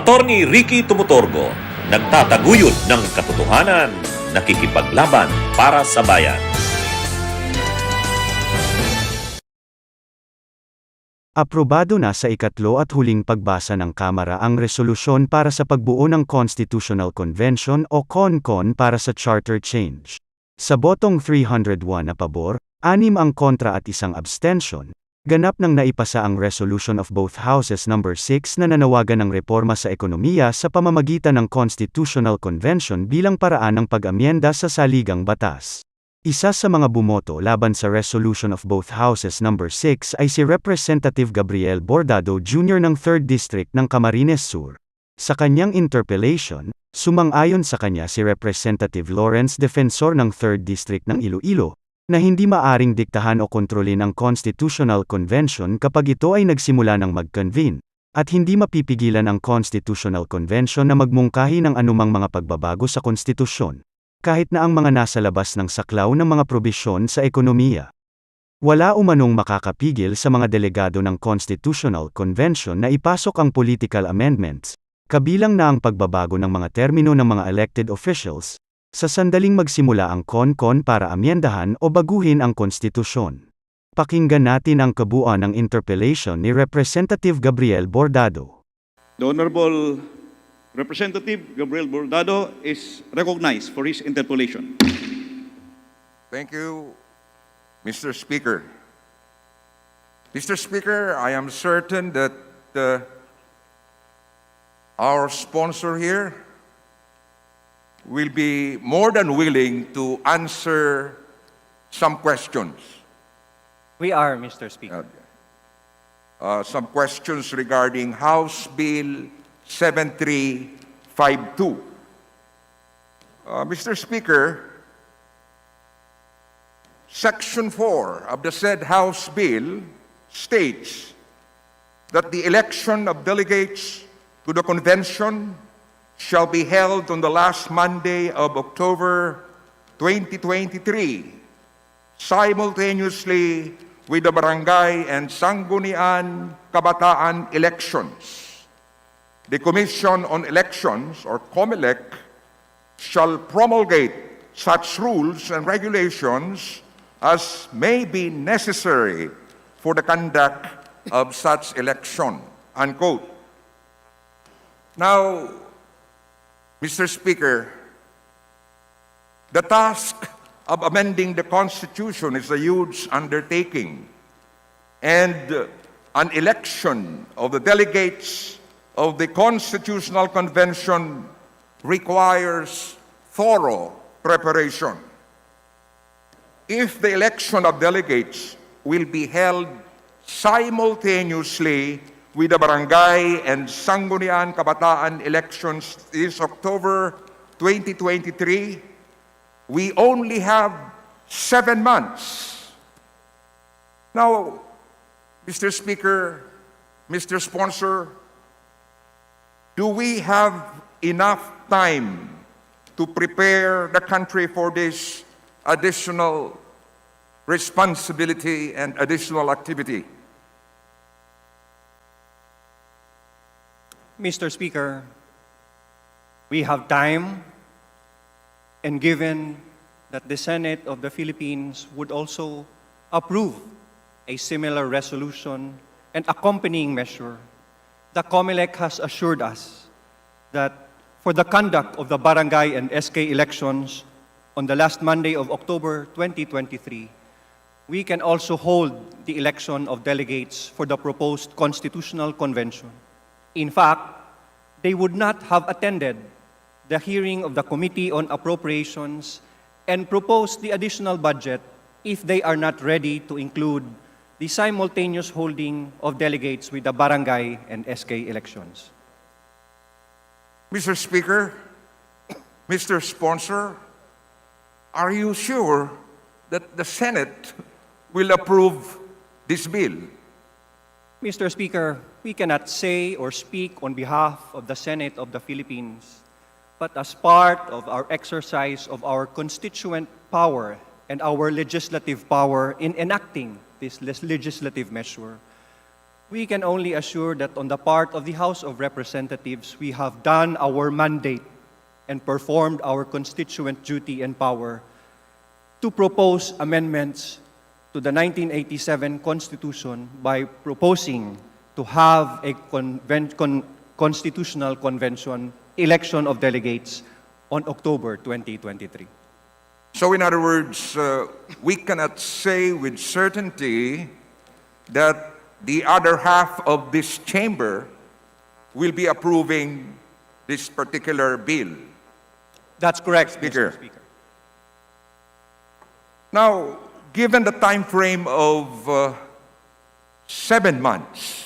Attorney Ricky Tumutorgo, nagtataguyod ng katotohanan, nakikipaglaban para sa bayan. Aprobado na sa ikatlo at huling pagbasa ng Kamara ang resolusyon para sa pagbuo ng Constitutional Convention o CONCON para sa charter change. Sa botong 301 na pabor, 6 ang kontra at 1 abstention, ganap nang naipasa ang Resolution of both Houses No. 6 na nanawagan ng reforma sa ekonomiya sa pamamagitan ng Constitutional Convention bilang paraan ng pag-amyenda sa saligang batas. Isa sa mga bumoto laban sa Resolution of both Houses No. 6 ay si Representative Gabriel Bordado Jr. ng 3rd District ng Camarines Sur. Sa kanyang interpellation, sumang-ayon sa kanya si Representative Lawrence Defensor ng 3rd District ng Iloilo, na hindi maaring diktahan o kontrolin ang Constitutional Convention kapag ito ay nagsimula ng mag-convene, at hindi mapipigilan ang Constitutional Convention na magmungkahi ng anumang mga pagbabago sa konstitusyon, kahit na ang mga nasa labas ng saklaw ng mga probisyon sa ekonomiya. Wala umanong makakapigil sa mga delegado ng Constitutional Convention na ipasok ang political amendments, kabilang na ang pagbabago ng mga termino ng mga elected officials, sa sandaling magsimula ang CONCON para amyendahan o baguhin ang konstitusyon. Pakinggan natin ang kabuuan ng interpellation ni Representative Gabriel Bordado. The Honorable Representative Gabriel Bordado is recognized for his interpellation. Thank you, Mr. Speaker. Mr. Speaker, I am certain that our sponsor here will be more than willing to answer some questions. We are, Mr. Speaker. Some questions regarding House Bill 7352. Mr. Speaker, Section 4 of the said House Bill states that the election of delegates to the convention shall be held on the last Monday of October 2023, simultaneously with the barangay and sanggunian kabataan elections. The Commission on Elections, or COMELEC, shall promulgate such rules and regulations as may be necessary for the conduct of such election, unquote. Now, Mr. Speaker, the task of amending the Constitution is a huge undertaking, and an election of the delegates of the Constitutional Convention requires thorough preparation. If the election of delegates will be held simultaneously with the barangay and sanggunian kabataan elections this October 2023, we only have 7 months. Now, Mr. Speaker, Mr. Sponsor, do we have enough time to prepare the country for this additional responsibility and additional activity? Mr. Speaker, we have time, and given that the Senate of the Philippines would also approve a similar resolution and accompanying measure, the COMELEC has assured us that for the conduct of the barangay and SK elections on the last Monday of October 2023, we can also hold the election of delegates for the proposed Constitutional Convention. In fact, they would not have attended the hearing of the Committee on Appropriations and proposed the additional budget if they are not ready to include the simultaneous holding of delegates with the barangay and SK elections. Mr. Speaker, Mr. Sponsor, are you sure that the Senate will approve this bill? Mr. Speaker, we cannot say or speak on behalf of the Senate of the Philippines, but as part of our exercise of our constituent power and our legislative power in enacting this legislative measure, We can only assure that on the part of the House of Representatives, we have done our mandate and performed our constituent duty and power to propose amendments to the 1987 Constitution by proposing to have a constitutional convention election of delegates on October 2023. So in other words, we cannot say with certainty that the other half of this chamber will be approving this particular bill. That's correct, Speaker. Mr. Speaker. Now, given the time frame of 7 months,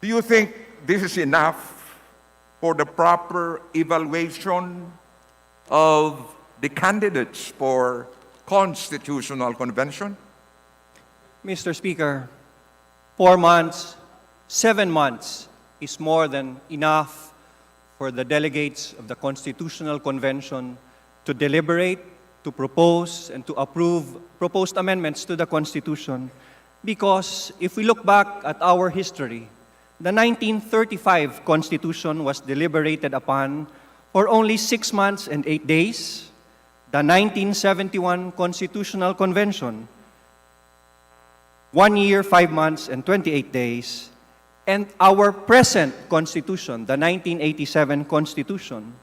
do you think this is enough for the proper evaluation of the candidates for constitutional convention? Mr. Speaker, 4 months, 7 months is more than enough for the delegates of the Constitutional Convention to deliberate, to propose, and to approve proposed amendments to the Constitution. Because if we look back at our history, the 1935 Constitution was deliberated upon for only 6 months and 8 days. The 1971 Constitutional Convention, 1 year, 5 months, and 28 days. And our present Constitution, the 1987 Constitution,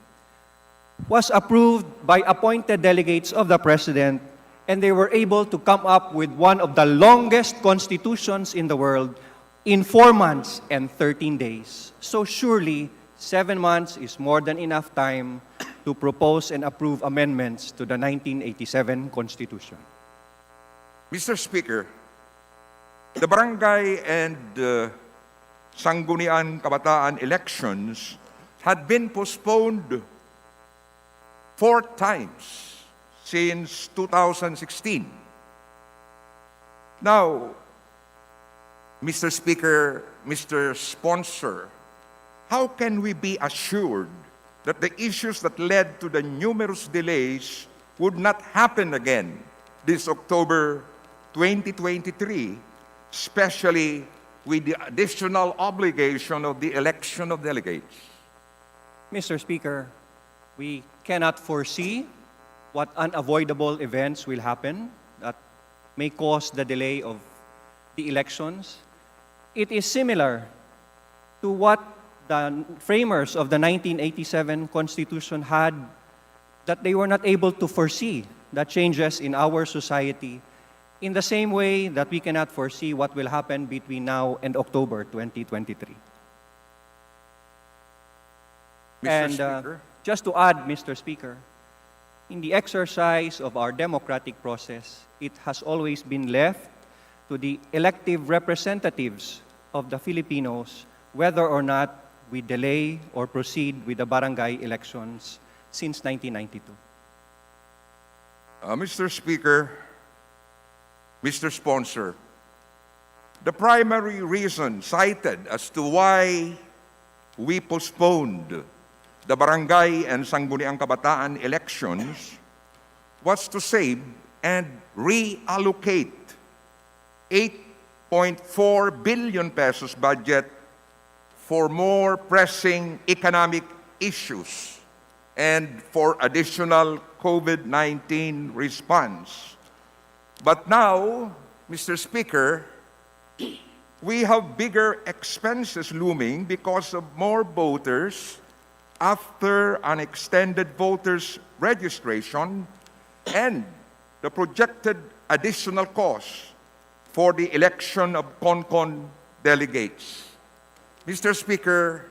was approved by appointed delegates of the President, and they were able to come up with one of the longest constitutions in the world in 4 months and 13 days. So surely, 7 months is more than enough time to propose and approve amendments to the 1987 Constitution. Mr. Speaker, the barangay and Sangguniang Kabataan elections had been postponed 4 times since 2016. Now, Mr. Speaker, Mr. Sponsor, how can we be assured that the issues that led to the numerous delays would not happen again this October 2023, especially with the additional obligation of the election of delegates? Mr. Speaker, we cannot foresee what unavoidable events will happen that may cause the delay of the elections. It is similar to what the framers of the 1987 Constitution had, that they were not able to foresee the changes in our society in the same way that we cannot foresee what will happen between now and October 2023. Mr. Speaker? Just to add, Mr. Speaker, in the exercise of our democratic process, it has always been left to the elective representatives of the Filipinos whether or not we delay or proceed with the barangay elections since 1992. Mr. Speaker, Mr. Sponsor, the primary reason cited as to why we postponed the barangay and Sangguniang Kabataan elections was to save and reallocate 8.4 billion pesos budget for more pressing economic issues and for additional COVID-19 response. But now, Mr. Speaker, we have bigger expenses looming because of more voters after an extended voters registration and the projected additional cost for the election of CONCON delegates. Mr. Speaker,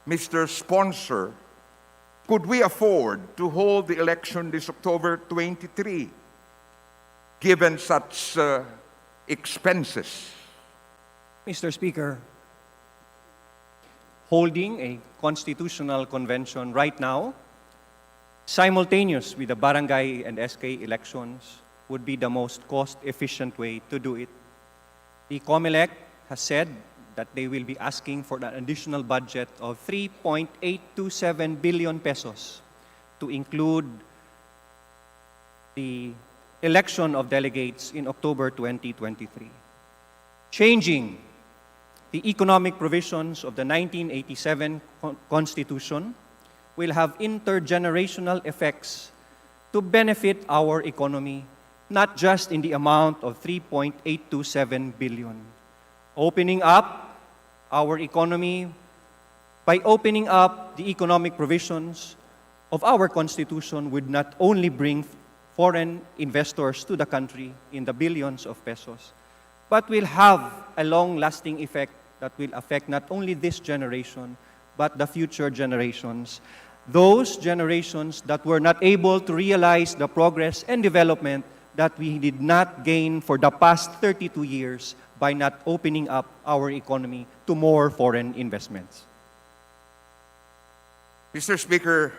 Mr. Sponsor, could we afford to hold the election this October 23, given such expenses? Mr. Speaker, holding a constitutional convention right now, simultaneous with the barangay and SK elections, would be the most cost-efficient way to do it. The COMELEC has said that they will be asking for an additional budget of 3.827 billion pesos to include the election of delegates in October 2023. changing the economic provisions of the 1987 Constitution will have intergenerational effects to benefit our economy, not just in the amount of 3.827 billion. Opening up our economy by opening up the economic provisions of our Constitution would not only bring foreign investors to the country in the billions of pesos, but will have a long-lasting effect that will affect not only this generation, but the future generations. Those generations that were not able to realize the progress and development that we did not gain for the past 32 years by not opening up our economy to more foreign investments. Mr. Speaker,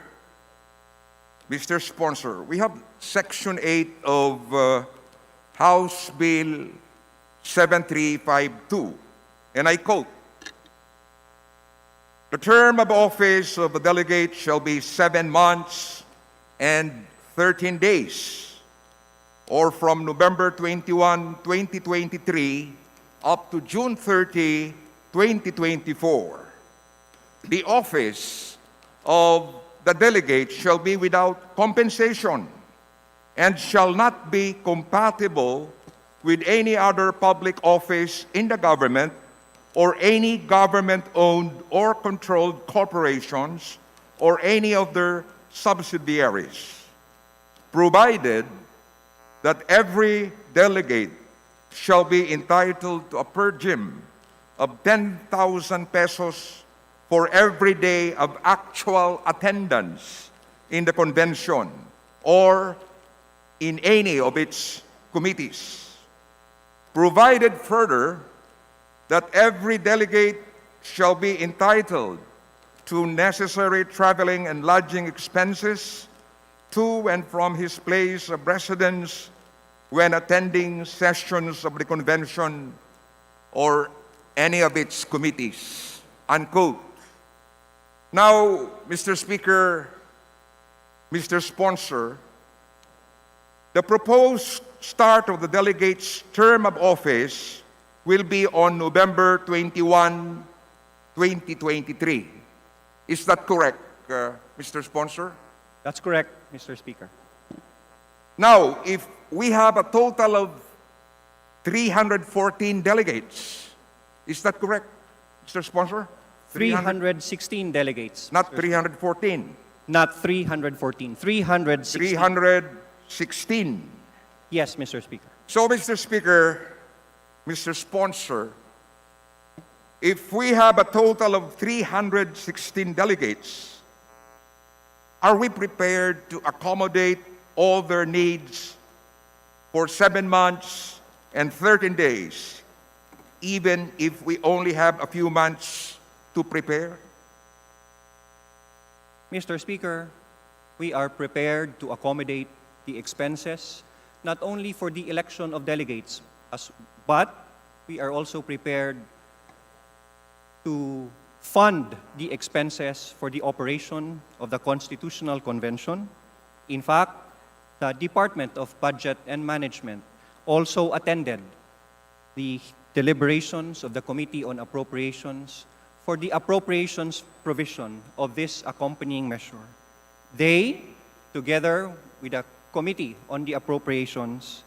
Mr. Sponsor, we have Section 8 of House Bill 7352, and I quote, "The term of office of a delegate shall be 7 months and 13 days, or from November 21, 2023, up to June 30, 2024. The office of the delegate shall be without compensation and shall not be compatible with any other public office in the government or any government-owned or controlled corporations or any of their subsidiaries, provided that every delegate shall be entitled to a per diem of 10,000 pesos for every day of actual attendance in the convention or in any of its committees. Provided further that every delegate shall be entitled to necessary traveling and lodging expenses to and from his place of residence when attending sessions of the convention or any of its committees." Unquote. Now, Mr. Speaker, Mr. Sponsor, the proposed start of the delegate's term of office will be on November 21, 2023. Is that correct, Mr. Sponsor? That's correct, Mr. Speaker. Now, if we have a total of 314 delegates, is that correct, Mr. Sponsor? 316 delegates. Not 314. Not 314. 316. 316. Yes, Mr. Speaker. So, Mr. Speaker, Mr. Sponsor, if we have a total of 316 delegates, are we prepared to accommodate all their needs for 7 months and 13 days, even if we only have a few months to prepare? Mr. Speaker, we are prepared to accommodate the expenses, not only for the election of delegates, but we are also prepared to fund the expenses for the operation of the Constitutional Convention. In fact, the Department of Budget and Management also attended the deliberations of the Committee on Appropriations for the appropriations provision of this accompanying measure. They, together with the Committee on the Appropriations,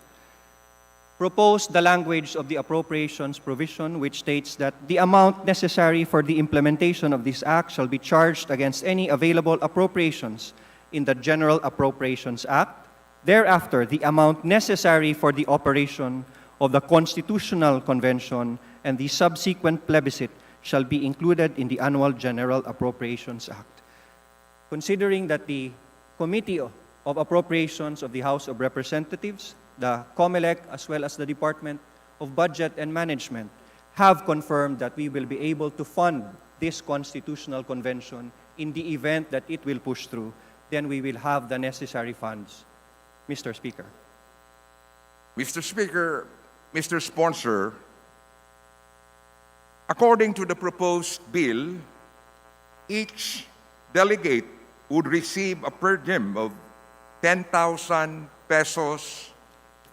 proposed the language of the appropriations provision, which states that the amount necessary for the implementation of this act shall be charged against any available appropriations in the General Appropriations Act. Thereafter, the amount necessary for the operation of the Constitutional Convention and the subsequent plebiscite shall be included in the Annual General Appropriations Act. Considering that the Committee of Appropriations of the House of Representatives, the COMELEC, as well as the Department of Budget and Management have confirmed that we will be able to fund this Constitutional Convention in the event that it will push through, then we will have the necessary funds, Mr. Speaker. Mr. Speaker, Mr. Sponsor, according to the proposed bill, each delegate would receive a per diem of 10,000 pesos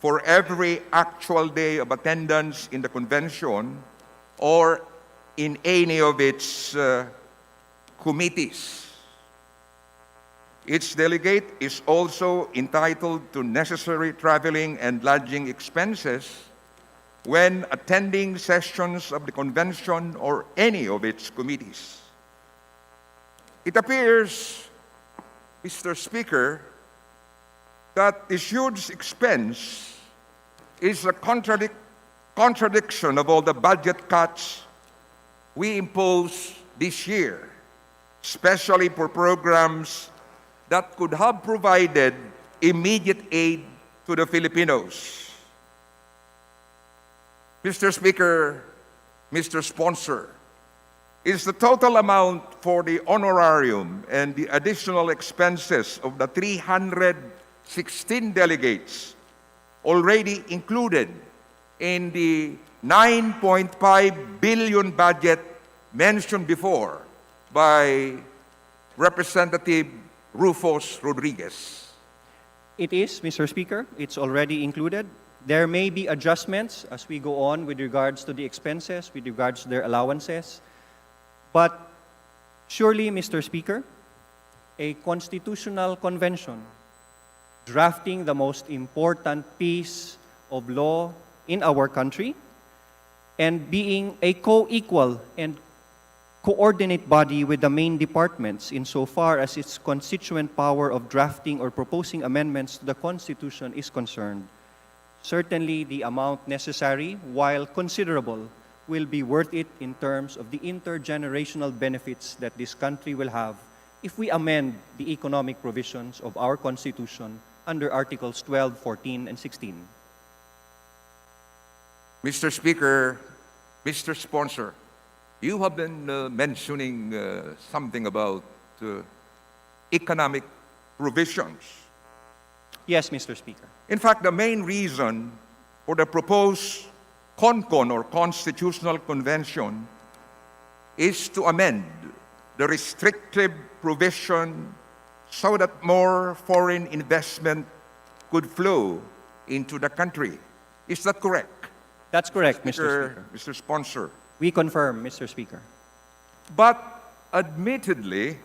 for every actual day of attendance in the convention or in any of its committees. Each delegate is also entitled to necessary traveling and lodging expenses when attending sessions of the convention or any of its committees. It appears, Mr. Speaker, that this huge expense is a contradiction of all the budget cuts we impose this year, especially for programs that could have provided immediate aid to the Filipinos. Mr. Speaker, Mr. Sponsor, is the total amount for the honorarium and the additional expenses of the 316 delegates already included in the 9.5 billion budget mentioned before by Representative Rufus Rodriguez? It is, Mr. Speaker. It's already included. There may be adjustments as we go on with regards to the expenses, with regards to their allowances. But surely, Mr. Speaker, a constitutional convention drafting the most important piece of law in our country and being a co-equal and coordinate body with the main departments insofar as its constituent power of drafting or proposing amendments to the Constitution is concerned. Certainly, the amount necessary, while considerable, will be worth it in terms of the intergenerational benefits that this country will have if we amend the economic provisions of our Constitution under Articles 12, 14, and 16. Mr. Speaker, Mr. Sponsor, you have been mentioning something about economic provisions. Yes, Mr. Speaker. In fact, the main reason for the proposed CONCON or Constitutional Convention is to amend the restrictive provision so that more foreign investment could flow into the country. Is that correct? That's correct, Mr. Speaker. Mr. Sponsor. We confirm, Mr. Speaker. But admittedly,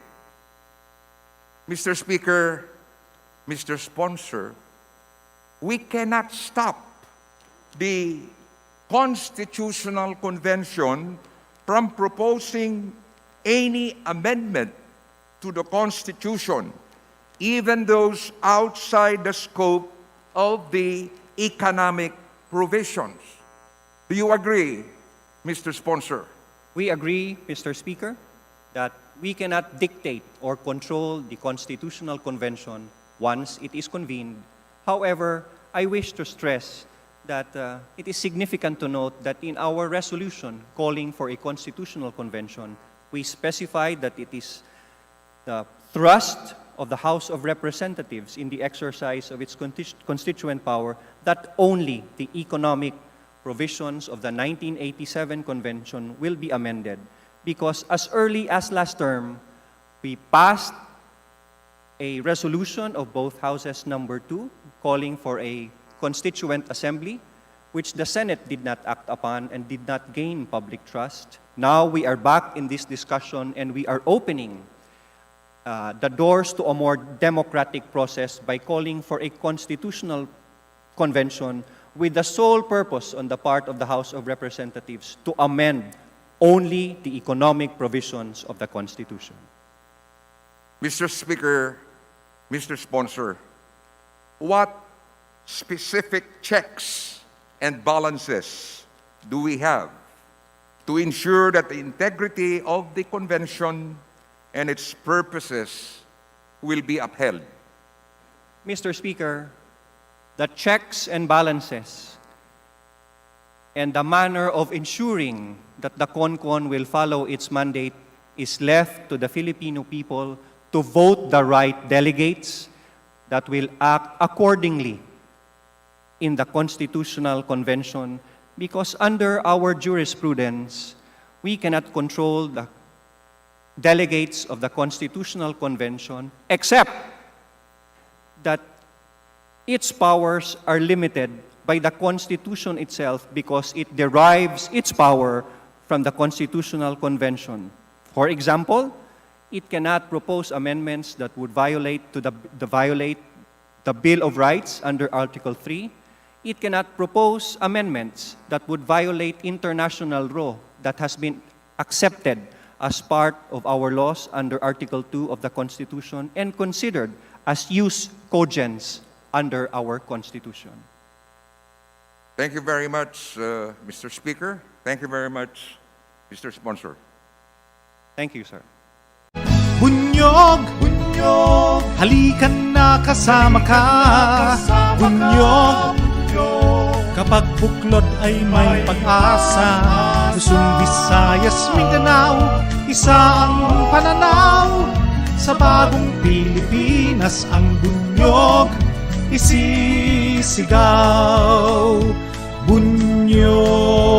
Mr. Speaker, Mr. Sponsor, we cannot stop the Constitutional Convention from proposing any amendment to the Constitution, even those outside the scope of the economic provisions. Do you agree, Mr. Sponsor? We agree, Mr. Speaker, that we cannot dictate or control the Constitutional Convention once it is convened. However, I wish to stress that it is significant to note that in our resolution calling for a Constitutional Convention, we specified that it is the thrust of the House of Representatives in the exercise of its constituent power that only the economic provisions of the 1987 Convention will be amended, because as early as last term, we passed a resolution of both Houses number 2 calling for a Constituent Assembly, which the Senate did not act upon and did not gain public trust. Now we are back in this discussion and we are opening the doors to a more democratic process by calling for a Constitutional Convention with the sole purpose on the part of the House of Representatives to amend only the economic provisions of the Constitution. Mr. Speaker, Mr. Sponsor, what specific checks and balances do we have to ensure that the integrity of the convention and its purposes will be upheld? Mr. Speaker, the checks and balances and the manner of ensuring that the CONCON will follow its mandate is left to the Filipino people to vote the right delegates that will act accordingly in the Constitutional Convention, because under our jurisprudence, we cannot control the delegates of the Constitutional Convention except that its powers are limited by the Constitution itself because it derives its power from the Constitutional Convention. For example, it cannot propose amendments that would violate the Bill of Rights under Article 3. It cannot propose amendments that would violate international law that has been accepted as part of our laws under Article 2 of the Constitution and considered as jus cogens under our Constitution. Thank you very much, Mr. Speaker. Thank you very much, Mr. Sponsor. Thank you, sir. Bunyog, bunyog, halikan na kasama ka. Bunyog, kapag buklod ay may pag-asa. Luzon, Visayas, Mindanao, isa ang pananaw. Sa bagong Pilipinas ang bunyog isisigaw. Bunyog.